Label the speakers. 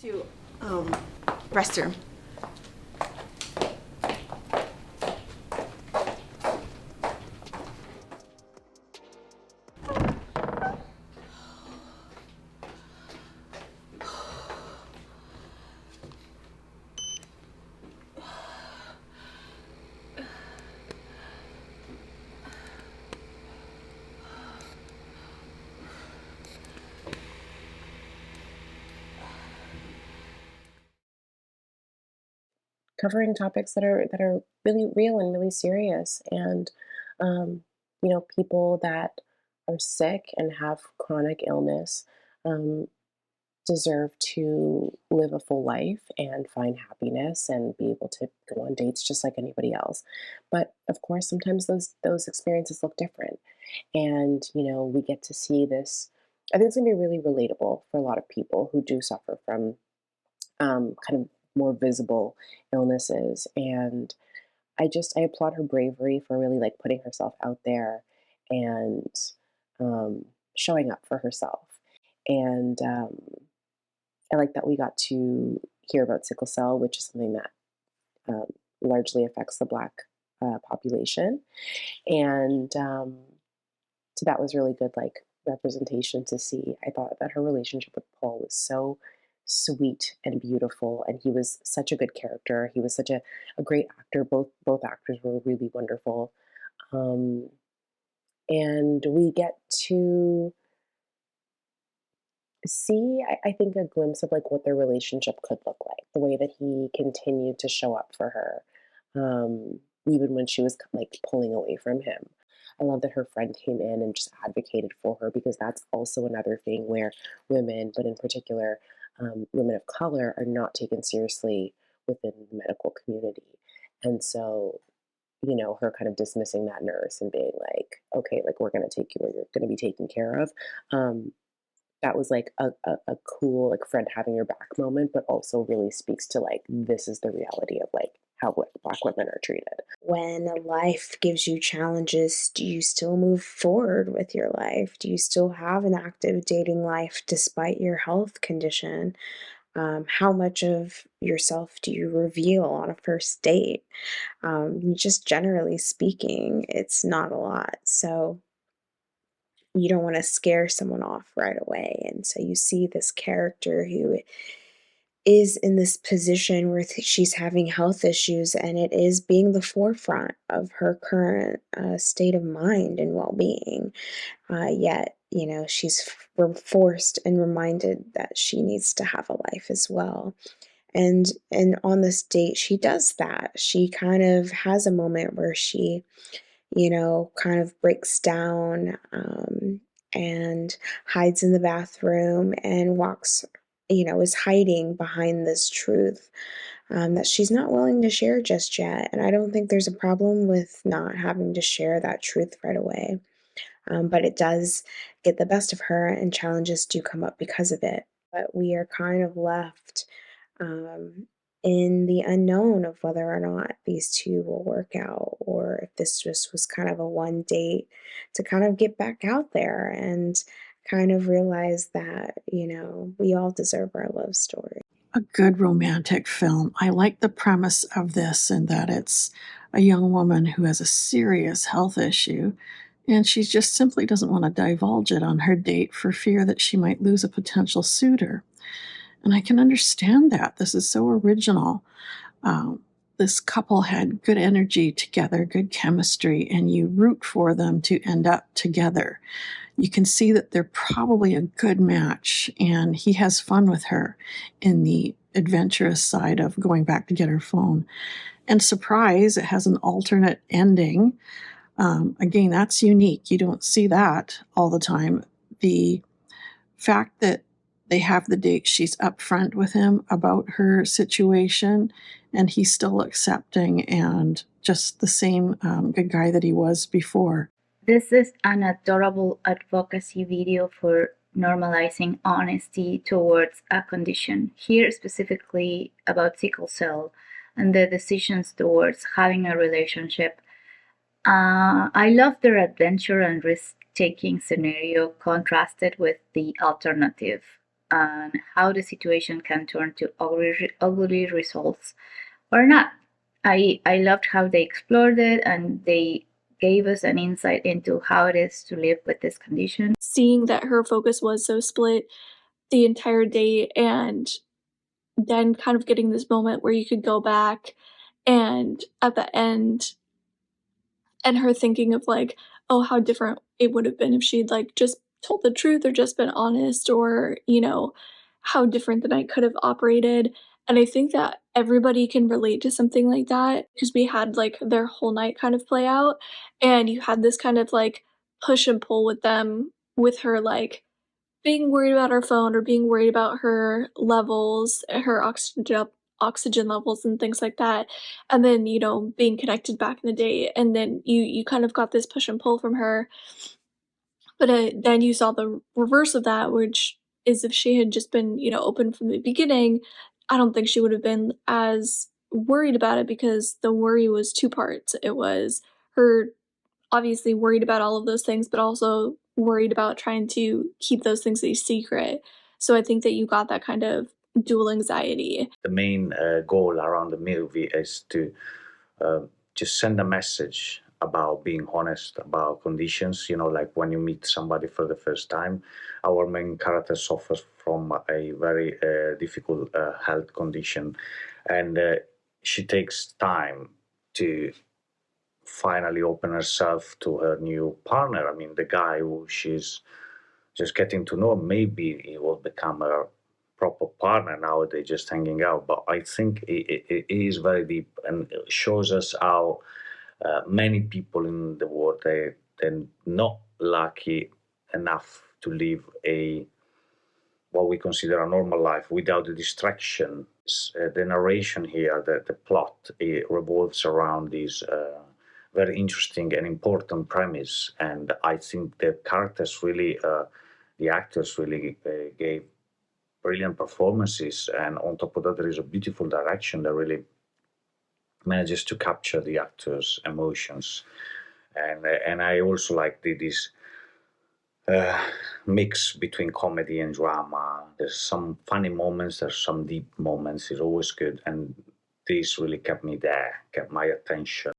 Speaker 1: to restroom.
Speaker 2: Covering topics that are really real and really serious, and people that are sick and have chronic illness um, deserve to live a full life and find happiness and be able to go on dates just like anybody else. But of course, sometimes those experiences look different, and we get to see this. I think it's gonna be really relatable for a lot of people who do suffer from kind of more visible illnesses. And I applaud her bravery for really like putting herself out there and um, showing up for herself. And I like that we got to hear about sickle cell, which is something that um, largely affects the Black population. And so that was really good, like representation to see. I thought that her relationship with Paul was so sweet and beautiful, and he was such a good character. He was such a great actor. Both actors were really wonderful. Um, and we get to see, I think, a glimpse of like what their relationship could look like. The way that he continued to show up for her, even when she was like pulling away from him. I love that her friend came in and just advocated for her, because that's also another thing where women, but in particular women of color, are not taken seriously within the medical community. And so, her kind of dismissing that nurse and being like, okay, like we're going to take you where you're going to be taken care of. Um, that was like a cool like friend having your back moment, but also really speaks to like this is the reality of like how Black women are treated.
Speaker 3: When life gives you challenges, do you still move forward with your life? Do you still have an active dating life despite your health condition? How much of yourself do you reveal on a first date? Just generally speaking, it's not a lot. So you don't want to scare someone off right away. And so you see this character who is in this position where she's having health issues, and it is being the forefront of her current state of mind and well-being. Yet, she's forced and reminded that she needs to have a life as well. And on this date, she does that. She kind of has a moment where she, kind of breaks down, and hides in the bathroom and walks, is hiding behind this truth, that she's not willing to share just yet. And I don't think there's a problem with not having to share that truth right away. But it does get the best of her, and challenges do come up because of it. But we are kind of left um, in the unknown of whether or not these two will work out, or if this just was kind of a one date to kind of get back out there and kind of realize that, we all deserve our love story.
Speaker 4: A good romantic film. I like the premise of this, and that it's a young woman who has a serious health issue, and she just simply doesn't want to divulge it on her date for fear that she might lose a potential suitor. And I can understand that. This is so original. This couple had good energy together, good chemistry, and you root for them to end up together. You can see that they're probably a good match, and he has fun with her in the adventurous side of going back to get her phone. And surprise, it has an alternate ending. Again, that's unique. You don't see that all the time. The fact that they have the date, she's upfront with him about her situation, and he's still accepting and just the same good guy that he was before.
Speaker 5: This is an adorable advocacy video for normalizing honesty towards a condition, here specifically about sickle cell and the decisions towards having a relationship. I love their adventure and risk-taking scenario contrasted with the alternative, and how the situation can turn to ugly results or not. I loved how they explored it, and they gave us an insight into how it is to live with this condition.
Speaker 6: Seeing that her focus was so split the entire day, and then kind of getting this moment where you could go back and at the end, and her thinking of like, oh, how different it would have been if she'd like just told the truth or just been honest, or, you know, how different the night could have operated. And I think that everybody can relate to something like that because we had like their whole night kind of play out, and you had this kind of like push and pull with them, with her like being worried about her phone or being worried about her levels, her oxygen levels and things like that, and then, you know, being connected back in the day, and then you kind of got this push and pull from her. But then you saw the reverse of that, which is if she had just been, you know, open from the beginning, I don't think she would have been as worried about it, because the worry was two parts. It was her obviously worried about all of those things, but also worried about trying to keep those things a secret. So I think that you got that kind of dual anxiety.
Speaker 7: The main goal around the movie is to just send a message about being honest about conditions. You know, like when you meet somebody for the first time, our main character suffers from a very difficult health condition, and she takes time to finally open herself to her new partner. I mean, the guy who she's just getting to know, maybe he will become a proper partner. Now they're just hanging out. But I think it is very deep, and it shows us how many people in the world, they're not lucky enough to live a what we consider a normal life without the distraction. The narration here, the plot, it revolves around this very interesting and important premise, and I think the characters really, the actors really gave brilliant performances, and on top of that, there is a beautiful direction that really manages to capture the actors' emotions, and I also like this mix between comedy and drama. There's some funny moments, there's some deep moments. It's always good, and this really kept me there, kept my attention.